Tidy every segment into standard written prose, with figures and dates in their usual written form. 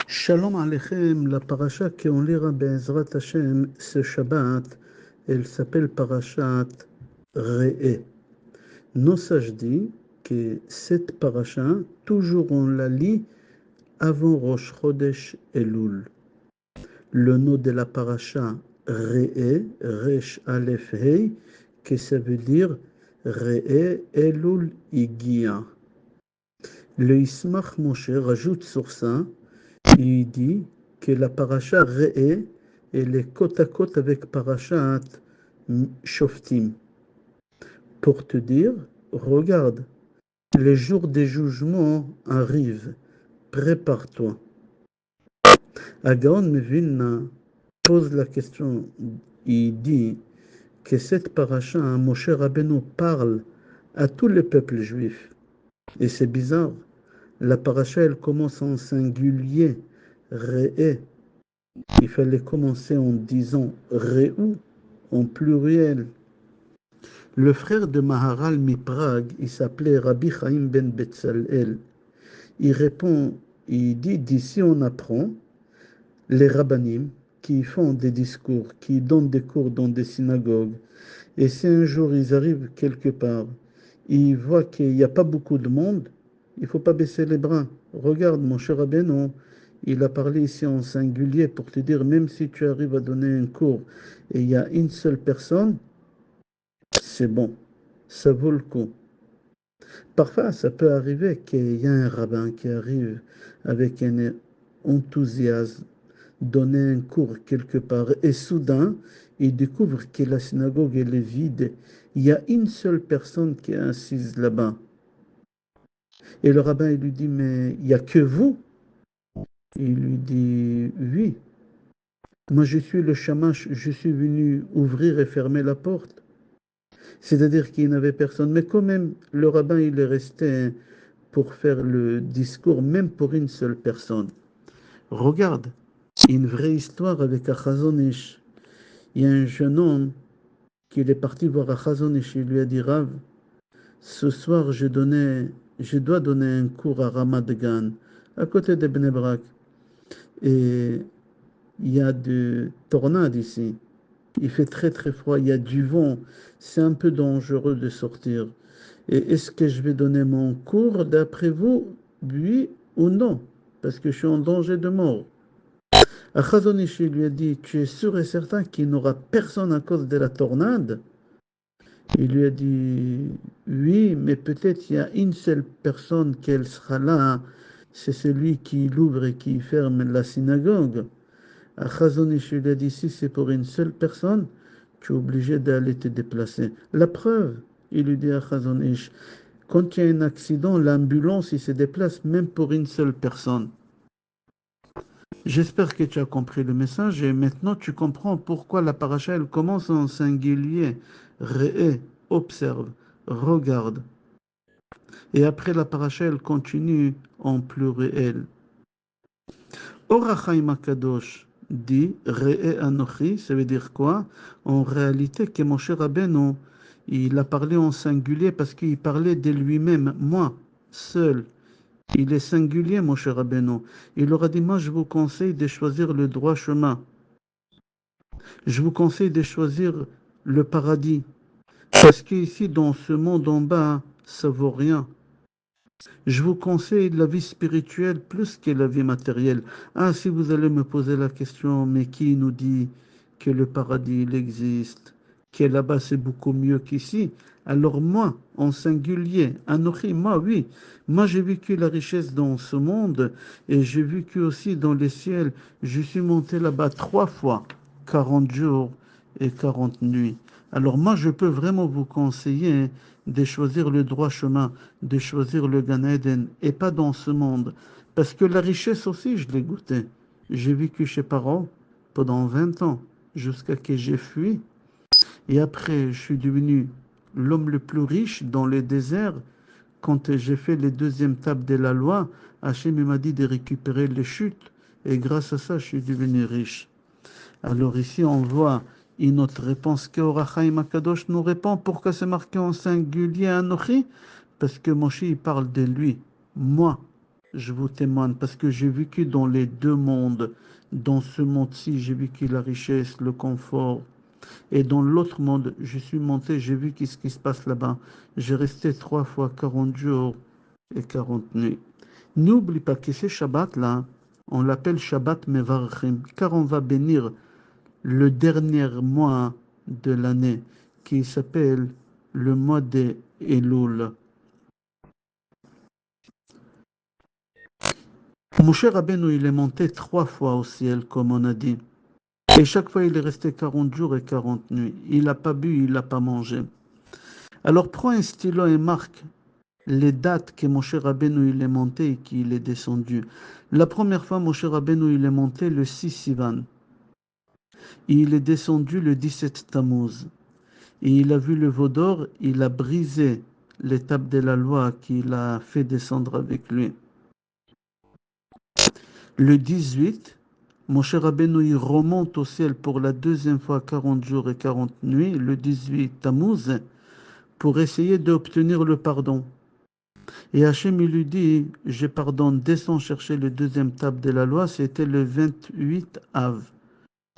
Shalom Aleichem, la paracha qu'on lira Be'ezrat Hashem ce Shabbat, elle s'appelle Parashat Re'eh. Nos sages disent que cette paracha, toujours on la lit avant Rosh Chodesh Elul. Le nom de la paracha Re'eh, Resh Aleph Hei, que ça veut dire Re'eh Elul Igia. Le Ismach Moshe rajoute sur ça, il dit que la paracha Re'eh, elle est côte à côte avec parachat Shoftim. Pour te dire, regarde, les jours des jugements arrivent, prépare-toi. Agaon Mevilna pose la question, il dit que cette paracha, Moshe Rabbeinu parle à tous les peuples juifs. Et c'est bizarre, la paracha elle commence en singulier, Re'eh. Il fallait commencer en disant Réou en pluriel. Le frère de Maharal mi-Prague, il s'appelait Rabbi Chaim ben Betzalel. Il répond, il dit d'ici on apprend les rabbanim qui font des discours, qui donnent des cours dans des synagogues. Et si un jour ils arrivent quelque part, ils voient qu'il n'y a pas beaucoup de monde, il ne faut pas baisser les bras. Regarde, mon cher Rabbeinu, il a parlé ici en singulier pour te dire, même si tu arrives à donner un cours et il y a une seule personne, c'est bon, ça vaut le coup. Parfois, ça peut arriver qu'il y a un rabbin qui arrive avec un enthousiasme, donner un cours quelque part, et soudain, il découvre que la synagogue elle est vide. Il y a une seule personne qui est assise là-bas. Et le rabbin il lui dit, mais il n'y a que vous? Il lui dit, oui. Moi, je suis le shamash, je suis venu ouvrir et fermer la porte. C'est-à-dire qu'il n'y avait personne. Mais quand même, le rabbin, il est resté pour faire le discours, même pour une seule personne. Regarde, une vraie histoire avec Achazon Ish. Il y a un jeune homme qui est parti voir Achazon Ish. Il lui a dit, Rav, ce soir, je dois donner un cours à Ramat Gan, à côté de Bnei Brak. Et il y a des tornades ici. Il fait très très froid, il y a du vent. C'est un peu dangereux de sortir. Et est-ce que je vais donner mon cours d'après vous, oui ou non? Parce que je suis en danger de mort. Achazonishi lui a dit, tu es sûr et certain qu'il n'aura personne à cause de la tornade? Il lui a dit, oui, mais peut-être il y a une seule personne qu'elle sera là. C'est celui qui l'ouvre et qui ferme la synagogue. Achazonish lui a dit, si c'est pour une seule personne, tu es obligé d'aller te déplacer. La preuve, il lui dit à Achazonish, quand il y a un accident, l'ambulance il se déplace même pour une seule personne. J'espère que tu as compris le message et maintenant tu comprends pourquoi la paracha elle commence en singulier. Re'eh, observe, regarde. Et après la paracha elle continue en pluriel. Or HaChaim HaKadosh dit Re'eh Anochi, ça veut dire quoi? En réalité, que Moshe Rabbeinu, il a parlé en singulier parce qu'il parlait de lui-même, moi, seul. Il est singulier, Moshe Rabbeinu. Il leur a dit, moi, je vous conseille de choisir le droit chemin. Je vous conseille de choisir le paradis. Parce qu'ici, dans ce monde en bas, ça vaut rien. Je vous conseille la vie spirituelle plus que la vie matérielle. Ah, si vous allez me poser la question, mais qui nous dit que le paradis il existe, que là-bas c'est beaucoup mieux qu'ici? Alors moi, en singulier, Anochi, moi oui, moi j'ai vécu la richesse dans ce monde et j'ai vécu aussi dans les ciels. Je suis monté là-bas 3 fois, 40 jours et 40 nuits. Alors moi je peux vraiment vous conseiller de choisir le droit chemin, de choisir le Gan Eden et pas dans ce monde. Parce que la richesse aussi, je l'ai goûté. J'ai vécu chez Paro pendant 20 ans, jusqu'à ce que j'ai fui. Et après, je suis devenu l'homme le plus riche dans les déserts. Quand j'ai fait les deuxièmes tables de la loi, Hachem m'a dit de récupérer les chutes. Et grâce à ça, je suis devenu riche. Alors ici, on voit une autre réponse que Orachaim Akadosh nous répond. Pourquoi c'est marqué en singulier Anochi? Parce que Moshe, il parle de lui. Moi, je vous témoigne, parce que j'ai vécu dans les deux mondes. Dans ce monde-ci, j'ai vécu la richesse, le confort. Et dans l'autre monde, je suis monté, j'ai vu qu'est-ce qui se passe là-bas. J'ai resté 3 fois 40 jours et 40 nuits. N'oublie pas que ce Shabbat-là, on l'appelle Shabbat Mevarchim, car on va bénir le dernier mois de l'année, qui s'appelle le mois des Elul. Moshe Rabbeinu, il est monté 3 fois au ciel, comme on a dit. Et chaque fois, il est resté 40 jours et 40 nuits. Il n'a pas bu, il n'a pas mangé. Alors, prends un stylo et marque les dates que Moshe Rabbeinu il est monté et qu'il est descendu. La première fois, Moshe Rabbeinu il est monté le 6 Sivan. Et il est descendu le 17 Tammuz. Et il a vu le veau d'or, il a brisé l'étape de la loi qu'il a fait descendre avec lui. Le 18, Moshe Rabbeinu il remonte au ciel pour la deuxième fois 40 jours et 40 nuits, le 18 Tammuz, pour essayer d'obtenir le pardon. Et Hachem il lui dit, je pardonne, descends chercher le deuxième table de la loi, c'était le 28 Av.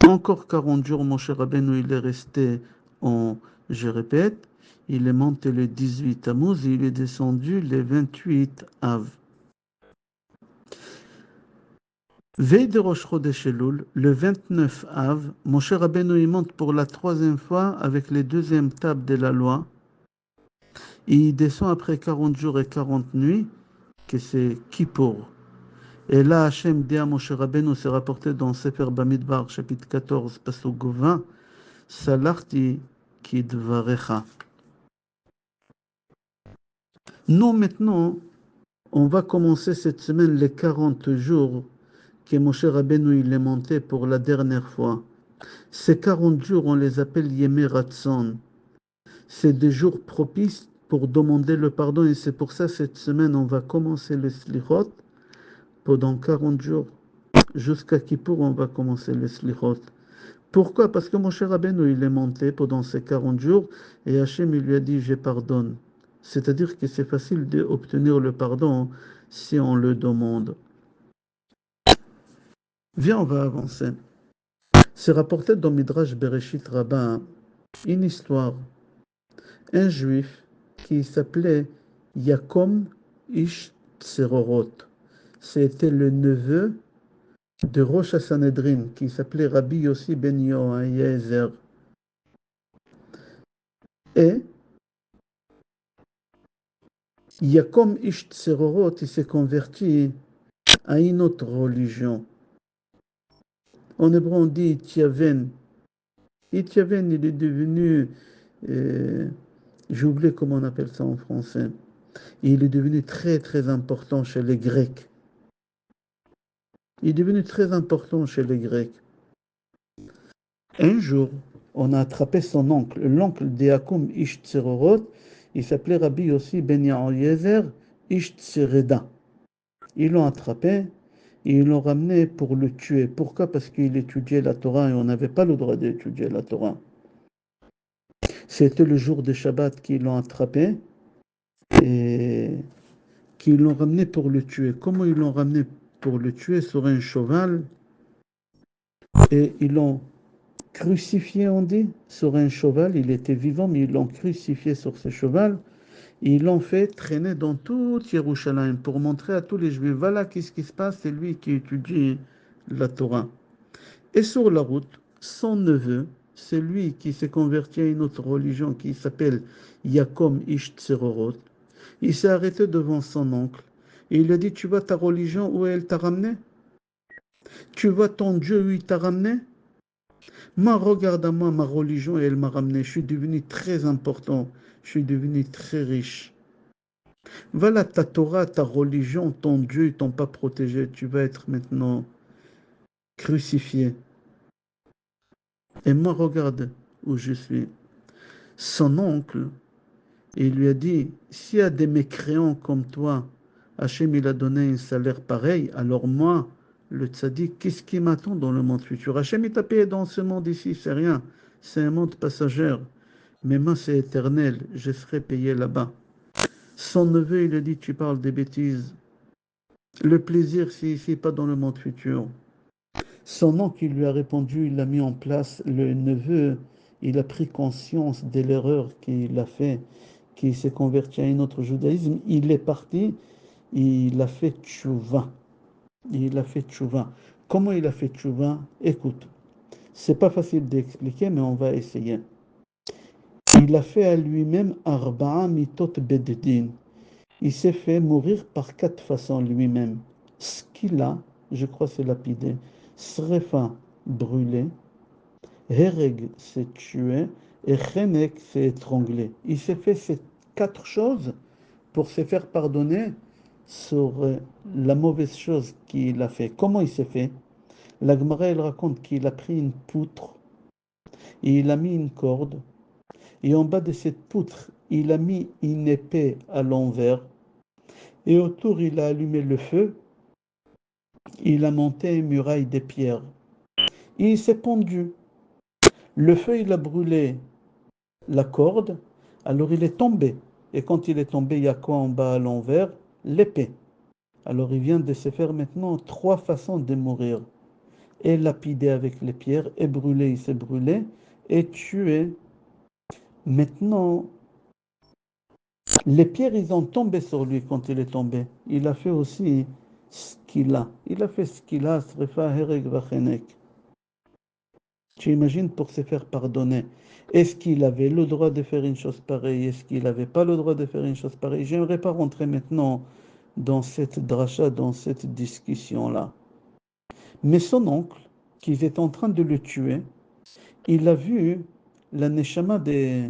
Encore 40 jours, Moshe Rabbeinu il est resté je répète, il est monté le 18 Tammuz et il est descendu le 28 Av. Veille de Rosh Chodesh Elul, le 29 Av, Moshe Rabbeinu il monte pour la troisième fois avec les deuxièmes tables de la loi. Et il descend après 40 jours et 40 nuits, que c'est Kippour. Et là, Hachem dit à Moshe Rabbeinu, c'est rapporté dans Sefer Bamidbar, chapitre 14, pasuk 20, Salarti kidvarecha. Nous, maintenant, on va commencer cette semaine les 40 jours que Moshe Rabbeinu il est monté pour la dernière fois. Ces 40 jours, on les appelle Yemei Ratzon. C'est des jours propices pour demander le pardon et c'est pour ça cette semaine, on va commencer le Slichot pendant 40 jours. Jusqu'à Kippour, on va commencer le Slichot. Pourquoi? Parce que Moshe Rabbeinu, il est monté pendant ces 40 jours et Hachem, il lui a dit, je pardonne. C'est-à-dire que c'est facile d'obtenir le pardon si on le demande. Viens, on va avancer. C'est rapporté dans Midrash Bereshit Rabbah une histoire. Un juif qui s'appelait Yakom Ish Tserorot. C'était le neveu de Rosh HaSanhedrin qui s'appelait Rabbi Yossi ben Yoayezer. Et Yakom Ish Tserorot, il s'est converti à une autre religion. En hébreu, on dit Ityaven. Ityaven, il est devenu, j'ai oublié comment on appelle ça en français. Il est devenu très très important chez les Grecs. Il est devenu très important chez les Grecs. Un jour, on a attrapé son oncle, l'oncle d'Yakum Ish Tserorot. Il s'appelait Rabbi Yossi ben Yoayezer Ish Tsereda. Ils l'ont attrapé et ils l'ont ramené pour le tuer. Pourquoi? Parce qu'il étudiait la Torah et on n'avait pas le droit d'étudier la Torah. C'était le jour de Shabbat qu'ils l'ont attrapé et qu'ils l'ont ramené pour le tuer. Comment ils l'ont ramené pour le tuer? Sur un cheval. Et ils l'ont crucifié, on dit, sur un cheval. Il était vivant, mais ils l'ont crucifié sur ce cheval. Et ils l'ont fait traîner dans toute Yerushalayim pour montrer à tous les Juifs, voilà qu'est-ce qui se passe, c'est lui qui étudie la Torah. Et sur la route, son neveu, c'est lui qui s'est converti à une autre religion qui s'appelle Yakom Ish Tserorot. Il s'est arrêté devant son oncle et il lui a dit, tu vois ta religion où elle t'a ramené? Tu vois ton Dieu où il t'a ramené? Moi, regarde à moi ma religion et elle m'a ramené. Je suis devenu très important. Je suis devenu très riche. Voilà ta Torah, ta religion, ton Dieu, ils t'ont pas protégé. Tu vas être maintenant crucifié. Et moi, regarde où je suis. Son oncle, il lui a dit, s'il y a des mécréants comme toi, Hachem, il a donné un salaire pareil, alors moi, le tzaddik, qu'est-ce qui m'attend dans le monde futur? Hachem, il t'a payé dans ce monde ici, c'est rien. C'est un monde passager. Mais moi, c'est éternel. Je serai payé là-bas. Son neveu, il a dit, tu parles des bêtises. Le plaisir, c'est ici, pas dans le monde futur. Son oncle qui lui a répondu, il l'a mis en place. Le neveu, il a pris conscience de l'erreur qu'il a fait, qu'il s'est converti à un autre judaïsme. Il est parti, il a fait tchouva. Il a fait tchouva. Comment il a fait tchouva? Écoute, c'est pas facile d'expliquer, mais on va essayer. Il a fait à lui-même arba'a mitot beddin. Il s'est fait mourir par 4 façons lui-même. Skila, je crois c'est lapidé. Srefa, brûlé. Hereg, c'est tué. Et Chenek, c'est étranglé. Il s'est fait ces 4 choses pour se faire pardonner sur la mauvaise chose qu'il a fait. Comment il s'est fait? La Gemara, elle raconte qu'il a pris une poutre et il a mis une corde. Et en bas de cette poutre, il a mis une épée à l'envers. Et autour, il a allumé le feu. Il a monté une muraille de pierre. Et il s'est pendu. Le feu, il a brûlé la corde. Alors il est tombé. Et quand il est tombé, il y a quoi en bas à l'envers? L'épée. Alors il vient de se faire maintenant 3 façons de mourir. Et lapidé avec les pierres, et brûlé, il s'est brûlé, et tué. Maintenant, les pierres, ils ont tombé sur lui quand il est tombé. Il a fait aussi ce qu'il a. Il a fait ce qu'il a, Srefa Hereg Vachenek. Tu imagines pour se faire pardonner. Est-ce qu'il avait le droit de faire une chose pareille? Est-ce qu'il n'avait pas le droit de faire une chose pareille? Je n'aimerais pas rentrer maintenant dans cette dracha, dans cette discussion-là. Mais son oncle, qui est en train de le tuer, il a vu la neshama de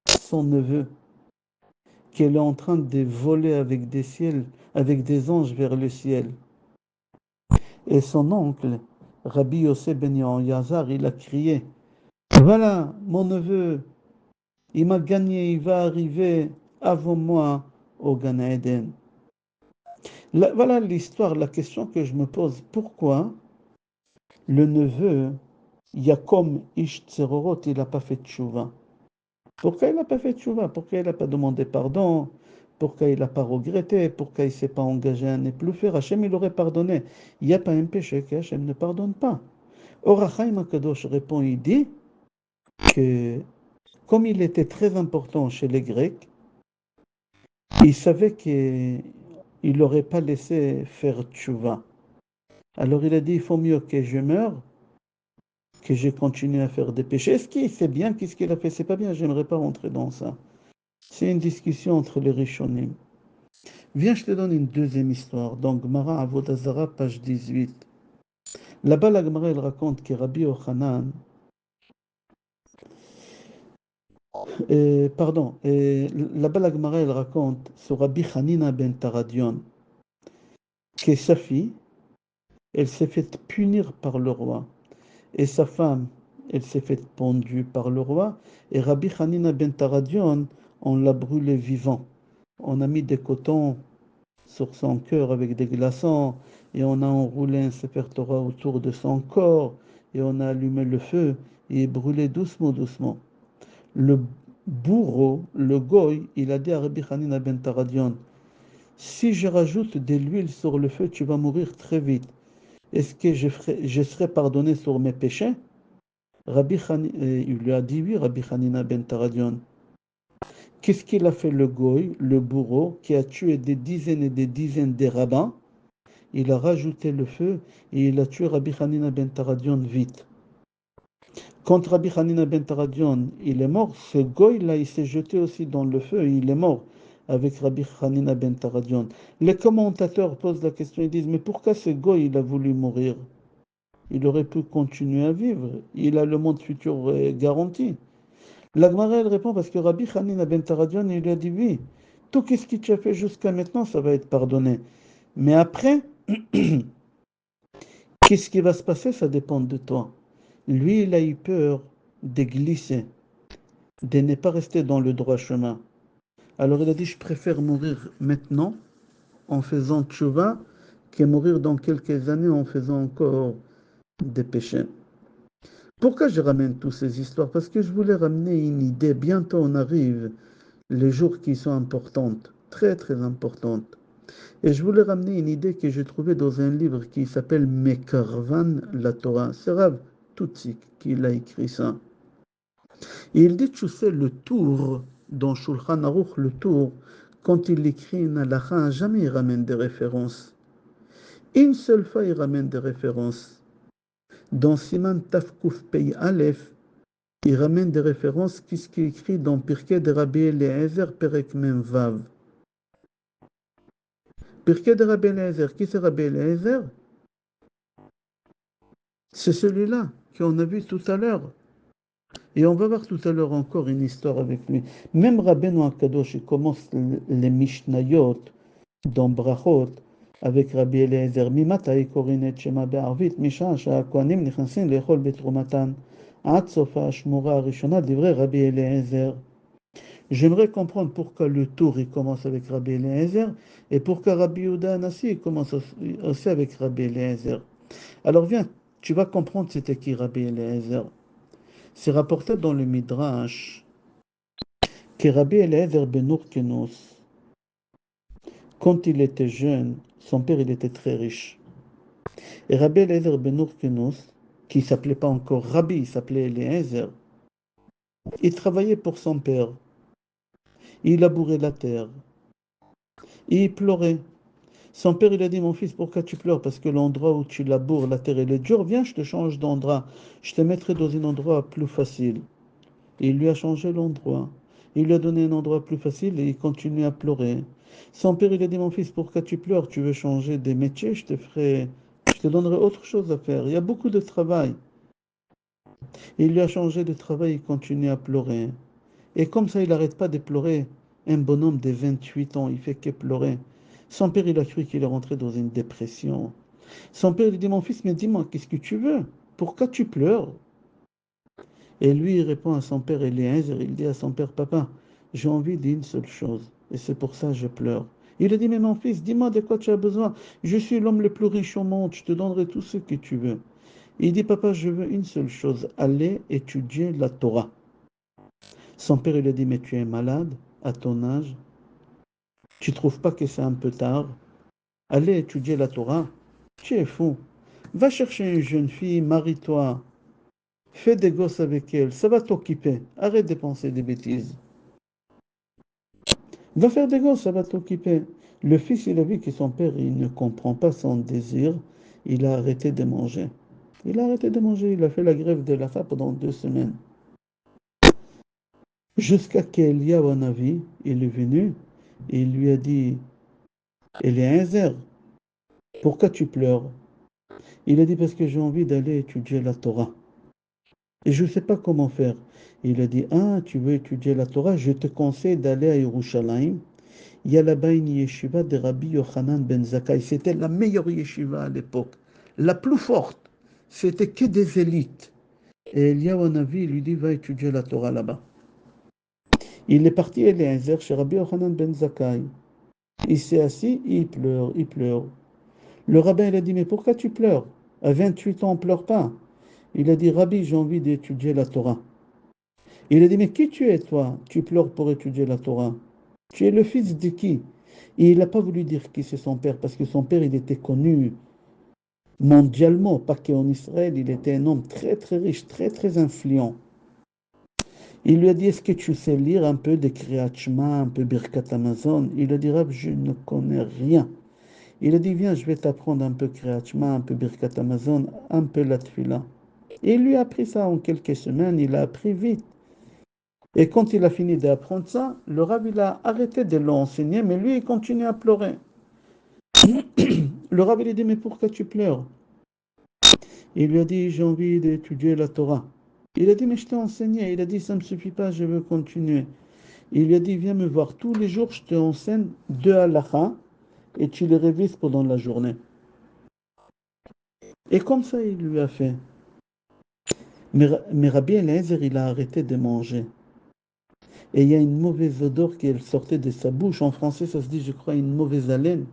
son neveu, qu'elle est en train de voler avec des ciels, avec des anges vers le ciel. Et son oncle, Rabbi Yosef ben Yazar, il a crié, voilà, mon neveu, il m'a gagné, il va arriver avant moi au Gan Eden. Voilà l'histoire, la question que je me pose. Pourquoi le neveu, Yakom Ish Tserorot, il n'a pas fait tchouva? Pourquoi il n'a pas fait tchouva? Pourquoi il n'a pas demandé pardon? Pourquoi il n'a pas regretté? Pourquoi il ne s'est pas engagé à ne plus faire? Hachem, il aurait pardonné. Il n'y a pas un péché que Hachem ne pardonne pas. Or, Achaïm Akadosh répond, il dit que comme il était très important chez les Grecs, il savait qu'il n'aurait pas laissé faire tchouva. Alors il a dit, il faut mieux que je meure, que je continue à faire des péchés. Est-ce qu'il sait bien qu'est-ce qu'il a fait? C'est pas bien, j'aimerais pas rentrer dans ça. C'est une discussion entre les Rishonim. Viens, je te donne une deuxième histoire. Donc, Gemara Avodah Zarah, page 18. Là-bas, la Gemara, elle raconte que Rabbi Yochanan, là-bas, la Gemara, elle raconte sur Rabbi Hanina ben Taradion, que sa fille, elle s'est fait punir par le roi. Et sa femme, elle s'est fait pendue par le roi. Et Rabbi Hanina ben Taradion, on l'a brûlé vivant. On a mis des cotons sur son cœur avec des glaçons, et on a enroulé un Sefer Torah autour de son corps, et on a allumé le feu, et brûlé doucement, doucement. Le bourreau, le goy, il a dit à Rabbi Hanina ben Taradion, si je rajoute de l'huile sur le feu, tu vas mourir très vite. Est-ce que je serai pardonné sur mes péchés? Il lui a dit oui, Rabbi Hanina ben Taradion. Qu'est-ce qu'il a fait le goy, le bourreau, qui a tué des dizaines et des dizaines de rabbins? Il a rajouté le feu et il a tué Rabbi Hanina ben Taradion vite. Quand Rabbi Hanina ben Taradion il est mort, ce goy-là, il s'est jeté aussi dans le feu et il est mort avec Rabbi Hanina ben Taradion. Les commentateurs posent la question, ils disent, mais pourquoi ce goy, il a voulu mourir? Il aurait pu continuer à vivre. Il a le monde futur garanti. La Gemara, elle répond parce que Rabbi Hanina ben Taradion, il lui a dit, oui, tout ce que tu as fait jusqu'à maintenant, ça va être pardonné. Mais après, qu'est-ce qui va se passer? Ça dépend de toi. Lui, il a eu peur de glisser, de ne pas rester dans le droit chemin. Alors il a dit, je préfère mourir maintenant en faisant tchouva que mourir dans quelques années en faisant encore des péchés. Pourquoi je ramène toutes ces histoires? Parce que je voulais ramener une idée. Bientôt on arrive les jours qui sont importantes, très très importantes. Et je voulais ramener une idée que j'ai trouvée dans un livre qui s'appelle Mekarvan la Torah. C'est Rav Tutsi qui l'a écrit ça. Et il dit, tu sais, le tour, dans Shulchan Aruch, le tour, quand il écrit une halakha, jamais il ramène des références. Une seule fois, il ramène des références. Dans Siman Tafkuf Pei Aleph, il ramène des références qui ce qui est écrit dans Pirkei de Rabbi Eliezer Perek Mem Vav. Pirkei de Rabbi Eliezer, qui c'est Rabbi Eliezer? C'est celui-là qu'on a vu tout à l'heure. Et on va voir tout à l'heure encore une histoire avec lui. Même Rabbeinu Akadosh, il commence les Mishnayot dans Brachot avec Rabbi Eliezer. Mimata קוראים שמה בערבית משעה שהכהנים נכנסים לאכול בתרומתן עד סוף השמורה הראשונה דברי רבי אליעזר. J'aimerais comprendre pourquoi le tour il commence avec Rabbi Eliezer et pourquoi Rabbi Yehuda Anassi commence aussi avec Rabbi Eliezer. Alors viens, tu vas comprendre c'était qui Rabbi Eliezer. C'est rapporté dans le Midrash que Rabbi Eliezer ben Urkenus, quand il était jeune, son père il était très riche. Et Rabbi Eliezer ben Urkenus, qui ne s'appelait pas encore Rabbi, il s'appelait Eliezer, il travaillait pour son père. Il labourait la terre. Et il pleurait. Son père, il a dit, mon fils, pourquoi tu pleures? Parce que l'endroit où tu laboures, la terre, elle est dure. Viens, je te change d'endroit. Je te mettrai dans un endroit plus facile. Et il lui a changé l'endroit. Il lui a donné un endroit plus facile et il continue à pleurer. Son père, il a dit, mon fils, pourquoi tu pleures? Tu veux changer des métiers? Je te donnerai autre chose à faire. Il y a beaucoup de travail. Il lui a changé de travail, il continue à pleurer. Et comme ça, il n'arrête pas de pleurer. Un bonhomme de 28 ans, il fait que pleurer. Son père, il a cru qu'il est rentré dans une dépression. Son père lui dit, mon fils, mais dis-moi, qu'est-ce que tu veux? Pourquoi tu pleures? Et lui, il répond à son père Eliezer, il dit à son père, papa, j'ai envie d'une seule chose, et c'est pour ça que je pleure. Il a dit, mais mon fils, dis-moi de quoi tu as besoin. Je suis l'homme le plus riche au monde, je te donnerai tout ce que tu veux. Il dit, papa, je veux une seule chose, aller étudier la Torah. Son père, il a dit, mais tu es malade à ton âge? Tu ne trouves pas que c'est un peu tard? Aller étudier la Torah? Tu es fou. Va chercher une jeune fille, marie-toi, fais des gosses avec elle, ça va t'occuper. Arrête de penser des bêtises. Va faire des gosses, ça va t'occuper. Le fils, il a vu que son père, il ne comprend pas son désir. Il a arrêté de manger. Il a arrêté de manger. Il a fait la grève de la faim pendant 2 semaines. Jusqu'à qu'Eliyahu Hanavi, il est venu et il lui a dit, Eliezer, pourquoi tu pleures? Il a dit, parce que j'ai envie d'aller étudier la Torah. Et je ne sais pas comment faire. Il a dit, ah, tu veux étudier la Torah? Je te conseille d'aller à Yerushalayim. Il y a là-bas une yeshiva de Rabbi Yochanan ben Zakkai. C'était la meilleure yeshiva à l'époque. La plus forte. C'était que des élites. Et Eliyahu Hanavi lui dit, va étudier la Torah là-bas. Il est parti à Eliezer chez Rabbi Yochanan ben Zakkai. Il s'est assis, il pleure, il pleure. Le rabbin, il a dit, mais pourquoi tu pleures? À 28 ans, on ne pleure pas. Il a dit, Rabbi, j'ai envie d'étudier la Torah. Il a dit, mais qui tu es, toi? Tu pleures pour étudier la Torah. Tu es le fils de qui? Et il n'a pas voulu dire qui c'est son père, parce que son père, il était connu mondialement, pas qu'en Israël. Il était un homme très, très riche, très, très influent. Il lui a dit, est-ce que tu sais lire un peu de Kriyat Shema, un peu Birkat Amazon? Il a dit, Rab, je ne connais rien. Il a dit, viens, je vais t'apprendre un peu Kriyat Shema, un peu Birkat Amazon, un peu la Tfila. Et il lui a appris ça en quelques semaines, il a appris vite. Et quand il a fini d'apprendre ça, le Rab, il a arrêté de l'enseigner, mais lui, il continue à pleurer. Le Rab, il a dit, mais pourquoi tu pleures? Il lui a dit, j'ai envie d'étudier la Torah. Il a dit, mais je t'ai enseigné. Il a dit, ça ne me suffit pas, je veux continuer. Il lui a dit, viens me voir tous les jours, je te enseigne 2 halakha et tu les révises pendant la journée. Et comme ça, il lui a fait. Mais Rabbi Eliezer, il a arrêté de manger. Et il y a une mauvaise odeur qui sortait de sa bouche. En français, ça se dit, je crois, une mauvaise haleine.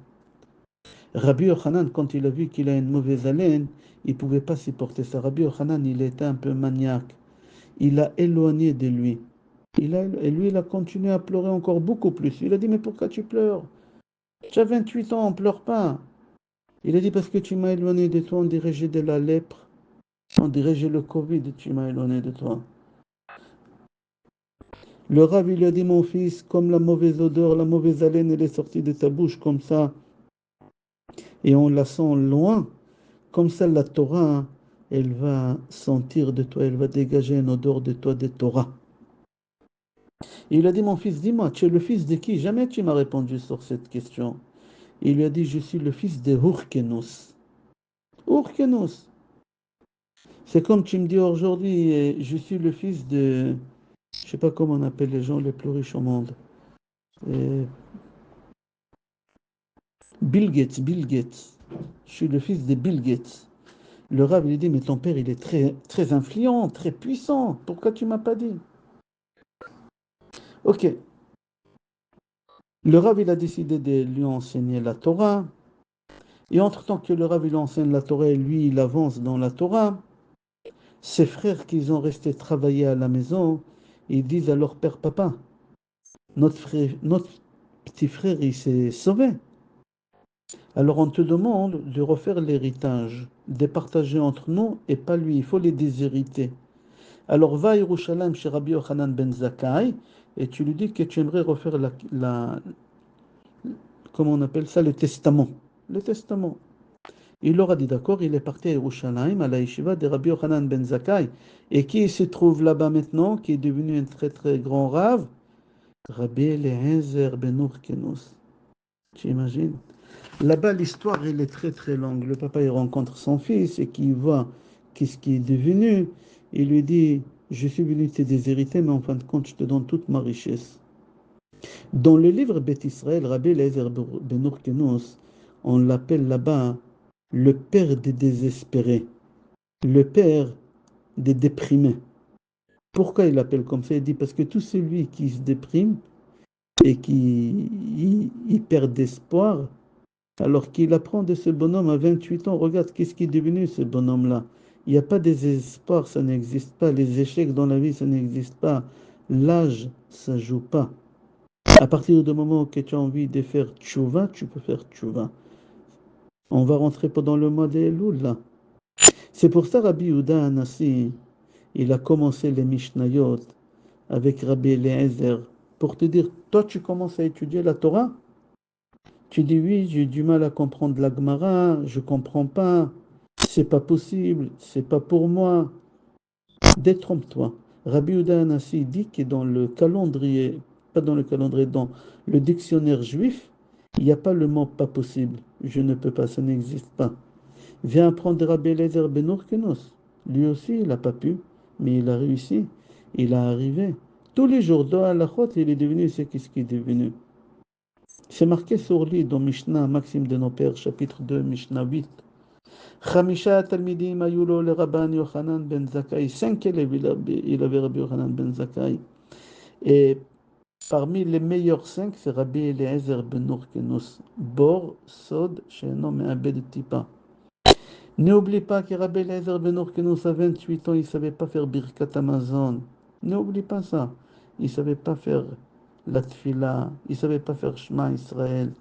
Rabbi Yochanan, quand il a vu qu'il a une mauvaise haleine, il ne pouvait pas supporter ça. Rabbi Yochanan, il était un peu maniaque. Il a éloigné de lui. Et lui, il a continué à pleurer encore beaucoup plus. Il a dit, mais pourquoi tu pleures? Tu as 28 ans, on pleure pas. Il a dit parce que tu m'as éloigné de toi, on dirait j'ai de la lèpre, on dirait j'ai le Covid, tu m'as éloigné de toi. Le Rav, il lui a dit, mon fils, comme la mauvaise odeur, la mauvaise haleine, elle est sortie de ta bouche comme ça, et on la sent loin, comme ça la Torah, hein, elle va sentir de toi, elle va dégager une odeur de toi, de Torah. Il a dit, mon fils, dis-moi, tu es le fils de qui? Jamais tu m'as répondu sur cette question. Il lui a dit, je suis le fils de Hurkenus. Hurkenus. C'est comme tu me dis aujourd'hui, je suis le fils de, je sais pas comment on appelle les gens les plus riches au monde. Euh, Bill Gates, Bill Gates. Je suis le fils de Bill Gates. Le Rav lui dit, mais ton père, il est très, très influent, très puissant. Pourquoi tu m'as pas dit? Ok. Le Rav, il a décidé de lui enseigner la Torah. Et entre-temps que le Rav, il enseigne la Torah, et lui, il avance dans la Torah, ses frères qui ont resté travailler à la maison, ils disent à leur père, papa, notre petit frère, il s'est sauvé. Alors on te demande de refaire l'héritage, de départager entre nous et pas lui. Il faut les déshériter. Alors va à Yerushalayim chez Rabbi Yochanan ben Zakkai et tu lui dis que tu aimerais refaire comment on appelle ça, le testament. Le testament. Il leur a dit d'accord, il est parti à Yerushalayim, à la yeshiva de Rabbi Yochanan ben Zakkai. Et qui se trouve là-bas maintenant, qui est devenu un très très grand rave? Rabbi Eliezer ben Urkenus. Tu imagines? Là-bas, l'histoire, elle est très très longue. Le papa, il rencontre son fils et qui voit qu'est-ce qui est devenu. Il lui dit, je suis venu te déshériter, mais en fin de compte, je te donne toute ma richesse. Dans le livre Beth Israël, Rabbi Eliezer ben Urkenus, on l'appelle là-bas le père des désespérés, le père des déprimés. Pourquoi il l'appelle comme ça? Il dit parce que tout celui qui se déprime et qui perd d'espoir, alors qu'il apprend de ce bonhomme à 28 ans, regarde qu'est-ce qui est devenu ce bonhomme-là. Il n'y a pas de désespoir, ça n'existe pas. Les échecs dans la vie, ça n'existe pas. L'âge, ça ne joue pas. À partir du moment que tu as envie de faire tchouva, tu peux faire tchouva. On va rentrer pendant le mois d'Elul, là. C'est pour ça Rabbi Yehuda Anassi, il a commencé les Mishnayot avec Rabbi Eliezer pour te dire, toi tu commences à étudier la Torah? Tu dis oui, j'ai du mal à comprendre la Gemara, je comprends pas, c'est pas possible, c'est pas pour moi. Détrompe-toi. Rabbi Yehuda Anassi dit que dans le calendrier, pas dans le calendrier, dans le dictionnaire juif, il n'y a pas le mot pas possible. Je ne peux pas, ça n'existe pas. Viens apprendre Rabbi Eliezer ben Urkenos. Lui aussi, il n'a pas pu, mais il a réussi. Il a arrivé. Tous les jours, dans Halachot, il est devenu ce qu'il est devenu. C'est marqué sur lui dans Mishnah, Maxime de nos pères, chapitre 2, Mishnah 8. Chamisha Talmidim Ayulo le Rabban Yochanan ben Zakkai. 5 élèves il avait Rabbi Yochanan ben Zakkai. Et parmi les meilleurs 5, c'est Rabbi Eliezer ben Urkenus. Bor, Sod, Shenom et Abed Tipa. N'oublie pas que Rabbi Eliezer ben Urkenus à 28 ans, il ne savait pas faire Birkat Amazon. N'oublie pas ça. Il ne savait pas faire la Tfila. Il ne savait pas faire Shema Israël.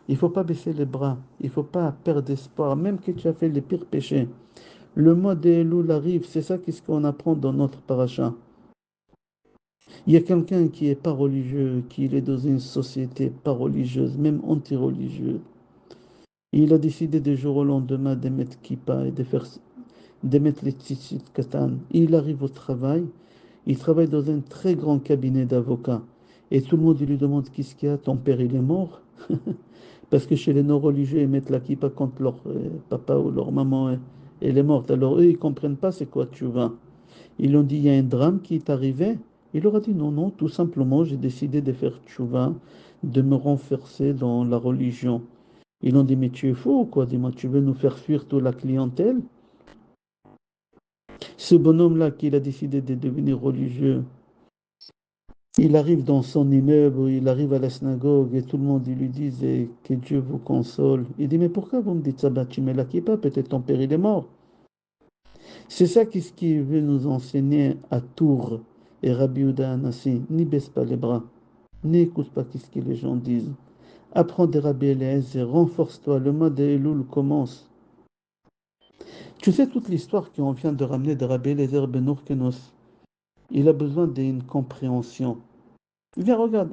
Il ne faut pas baisser les bras. Il ne faut pas perdre espoir, même que tu as fait les pires péchés. Le mois d'Elul arrive, c'est ça qu'est-ce qu'on apprend dans notre paracha. Il y a quelqu'un qui n'est pas religieux, qui est dans une société pas religieuse, même anti-religieuse. Il a décidé du jour au lendemain de mettre kippa et de mettre les tzitzit katan. Il arrive au travail, il travaille dans un très grand cabinet d'avocats. Et tout le monde lui demande qu'est-ce qu'il y a, ton père il est mort? Parce que chez les non-religieux, ils mettent la kippa quand leur papa ou leur maman elle est morte. Alors eux, ils ne comprennent pas c'est quoi tu vas. Ils ont dit, il y a un drame qui est arrivé. Il leur a dit, non, non, tout simplement, j'ai décidé de faire tchouva, de me renforcer dans la religion. Ils ont dit, mais tu es fou ou quoi? Dis-moi, tu veux nous faire fuir toute la clientèle? Ce bonhomme-là, qu'il a décidé de devenir religieux, il arrive dans son immeuble, il arrive à la synagogue et tout le monde il lui dit que Dieu vous console. Il dit, mais pourquoi vous me dites ça? Bah, tu mets la kippa, peut-être ton père il est mort. C'est ça qu'est-ce qu'il veut nous enseigner à Tours et Rabbi Yehuda Anassi. N'y baisse pas les bras, n'écoute pas ce que les gens disent. Apprends des Rabbi Eliezer, renforce-toi, le mois d'Elul commence. Tu sais toute l'histoire qu'on vient de ramener de Rabbi Eliezer ben Urkenos. Il a besoin d'une compréhension. Viens, regarde.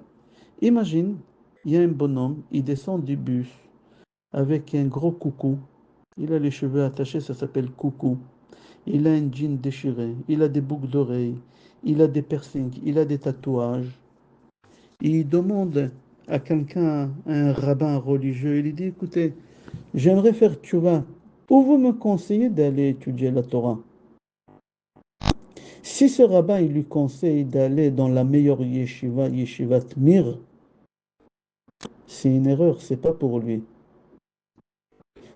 Imagine, il y a un bonhomme, il descend du bus avec un gros coucou. Il a les cheveux attachés, ça s'appelle coucou. Il a un jean déchiré, il a des boucles d'oreilles, il a des piercings, il a des tatouages. Il demande à quelqu'un, un rabbin religieux, il lui dit, écoutez, j'aimerais faire tchouva. Où vous me conseillez d'aller étudier la Torah? Si ce rabbin il lui conseille d'aller dans la meilleure yeshiva, Yeshivat Mir, c'est une erreur, c'est pas pour lui.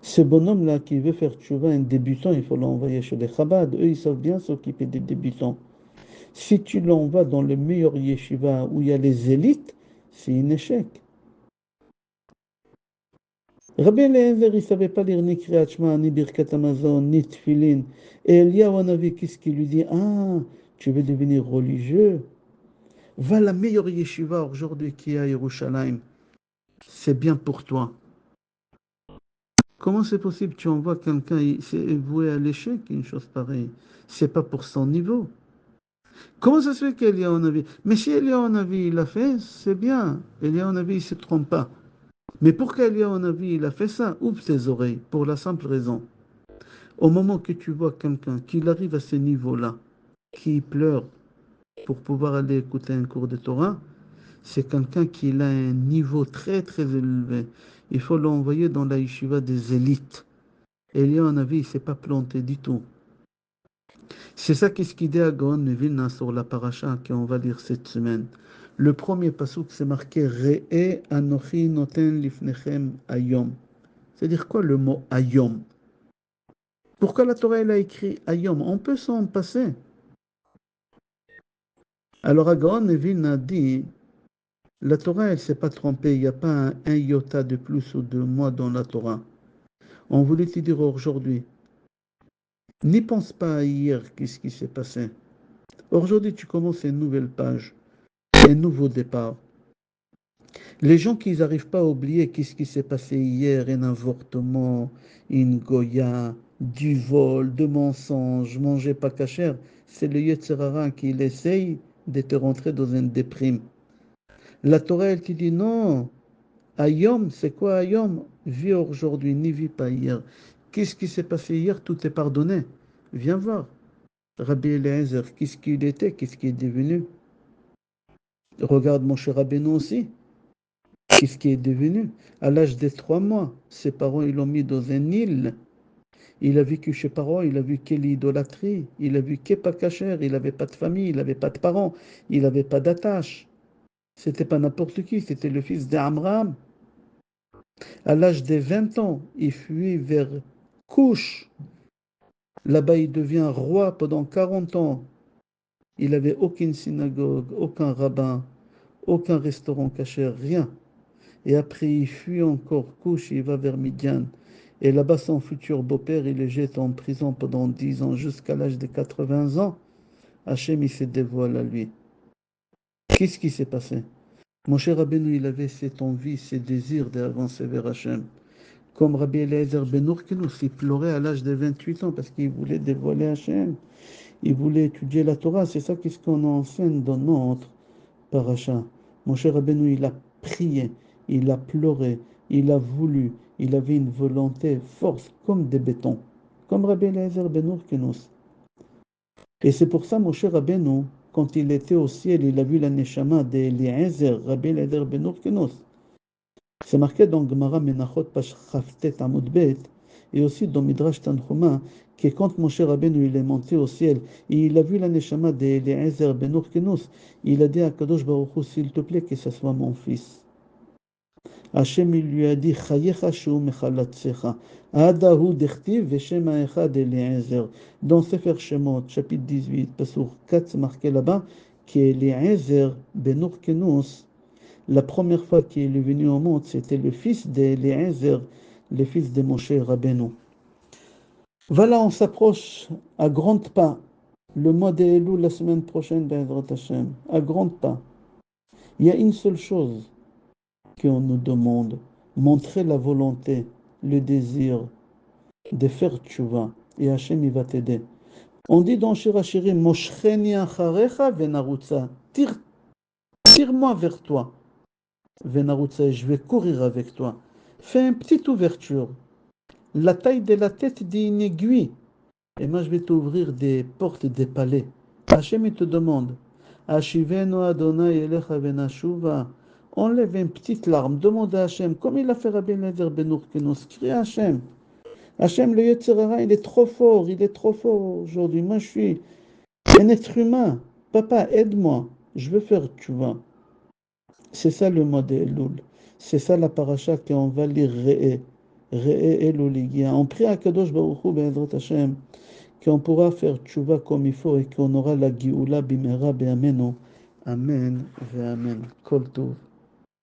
Ce bonhomme-là qui veut faire tchouva, un débutant, il faut l'envoyer chez les Chabad. Eux, ils savent bien s'occuper des débutants. Si tu l'envoies dans le meilleur yeshiva où il y a les élites, c'est un échec. Rabbi Eliezer, il ne savait pas lire ni Kriyat Shema, ni Birkat Hamazon, ni Tfilin. Et Eliyahu Hanavi, qu'est-ce qu'il lui dit? Ah, tu veux devenir religieux? Va à la meilleure yeshiva aujourd'hui qui est à Yerushalayim. C'est bien pour toi. Comment c'est possible que tu envoies quelqu'un, c'est voué à l'échec, une chose pareille? C'est pas pour son niveau. Comment ça se fait qu'Eliyahu Hanavi? Mais si Eliyahu Hanavi il l'a fait, c'est bien. Eliyahu Hanavi, il ne se trompe pas. Mais pour qu'Eliyahu Hanavi il a fait ça, ouvre tes oreilles, pour la simple raison. Au moment que tu vois quelqu'un qui arrive à ce niveau-là, qui pleure pour pouvoir aller écouter un cours de Torah, c'est quelqu'un qui a un niveau très très élevé. Il faut l'envoyer dans la yeshiva des élites. Eliyahu Hanavi, il ne s'est pas planté du tout. C'est ça qu'est-ce qu'il dit à Gaon Vilna sur la paracha qu'on va lire cette semaine. Le premier pasuk, c'est marqué Re'e anochi noten lifnechem ayom. C'est-à-dire quoi le mot ayom? Pourquoi la Torah elle a écrit ayom? On peut s'en passer. Alors Gaon Vilna dit la Torah elle ne s'est pas trompée. Il n'y a pas un iota de plus ou de moins dans la Torah. On voulait te dire aujourd'hui. N'y pense pas à hier, qu'est-ce qui s'est passé. Aujourd'hui, tu commences une nouvelle page, un nouveau départ. Les gens qui n'arrivent pas à oublier qu'est-ce qui s'est passé hier, un avortement, une goya, du vol, de mensonges, manger pas cachère, c'est le Yetzer Hara qui essaye de te rentrer dans une déprime. La Torah, elle te dit non, Ayom, c'est quoi Ayom? Vis aujourd'hui, n'y vis pas hier. Qu'est-ce qui s'est passé hier? Tout est pardonné. Viens voir. Rabbi Eliezer, qu'est-ce qu'il était? Qu'est-ce qu'il est devenu? Regarde mon cher Rabbeinu aussi. Qu'est-ce qui est devenu? À l'âge de 3 mois, ses parents ils l'ont mis dans un île. Il a vécu chez parents, il a vu quelle idolâtrie, il a vu qu'est pas cachère, il n'avait pas de famille, il n'avait pas de parents, il n'avait pas d'attache. C'était pas n'importe qui, c'était le fils d'Amram. À l'âge de 20 ans, il fuit vers Couche. Là-bas, il devient roi pendant 40 ans. Il n'avait aucune synagogue, aucun rabbin, aucun restaurant cachère, rien. Et après, il fuit encore Couche, il va vers Midian. Et là-bas, son futur beau-père, il le jette en prison pendant 10 ans, jusqu'à l'âge de 80 ans. Hachem, il se dévoile à lui. Qu'est-ce qui s'est passé? Mon cher Rabbeinu, il avait cette envie, ce désir d'avancer vers Hachem. Comme Rabbi Eliezer ben Urkenus, il pleurait à l'âge de 28 ans parce qu'il voulait dévoiler Hachem. Il voulait étudier la Torah. C'est ça qu'est-ce qu'on enseigne dans notre paracha. Mon cher Rabbeinu, il a prié, il a pleuré, il a voulu, il avait une volonté forte comme des bétons, comme Rabbi Eliezer ben Urkenus. Et c'est pour ça, mon cher Rabbeinu, quand il était au ciel, il a vu la neshama d'Eliezer, Rabbi Eliezer ben Urkenus. C'est marqué dans Gemara Menachot Pach Chavtet Amud Bet et aussi dans Midrash Tanchuma que quand Moshe Rabbeinu il est monté au ciel et il a vu la neshama d'Eliezer ben Urkenus, il a dit à Kadosh Baruch Hu, s'il te plaît que ce soit mon fils. Hachem il lui a dit Chayecha shu mechalatzecha Adahu dechtiv veshem ha'echad Eliezer. Dans Sefer Shemot chapitre 18 pasuk 4 c'est marqué là-bas qu'Eliezer ben Urkenus la première fois qu'il est venu au monde, c'était le fils d'Eliezer, le fils de Moshe Rabbeinu. Voilà, on s'approche à grands pas. Le mois d'Elul la semaine prochaine, Be'ezrat Hashem, à grands pas. Il y a une seule chose. qu'on nous demande. Montrer la volonté, le désir de faire tchouva. Et Hachem, il va t'aider. On dit dans Shir Hashirim, Moshcheni acharecha venarutza. Tire-moi vers toi. Venarutza, je vais courir avec toi. Fais une petite ouverture. La taille de la tête d'une aiguille. Et moi, je vais t'ouvrir des portes des palais. Hachem, il te demande. Ashivenu Adonai elecha venashuva. Enlève une petite larme. Demande à Hachem, comme il a fait Rabbi Eliezer ben Urkenos. Crie à Hachem. Hachem, le Yetzer Hara, il est trop fort. Il est trop fort aujourd'hui. Moi, je suis un être humain. Papa, aide-moi. Je veux faire tchouva. C'est ça le mot de Elul. C'est ça la paracha qu'on va lire Re'e. Re'e Eluligia. On prie à Kadosh Baruch Hu, Be'ezrat Hashem, qu'on pourra faire tchouva comme il faut et qu'on aura la Géoula bimera be'amenu. Amen ve'amen. Kol tov.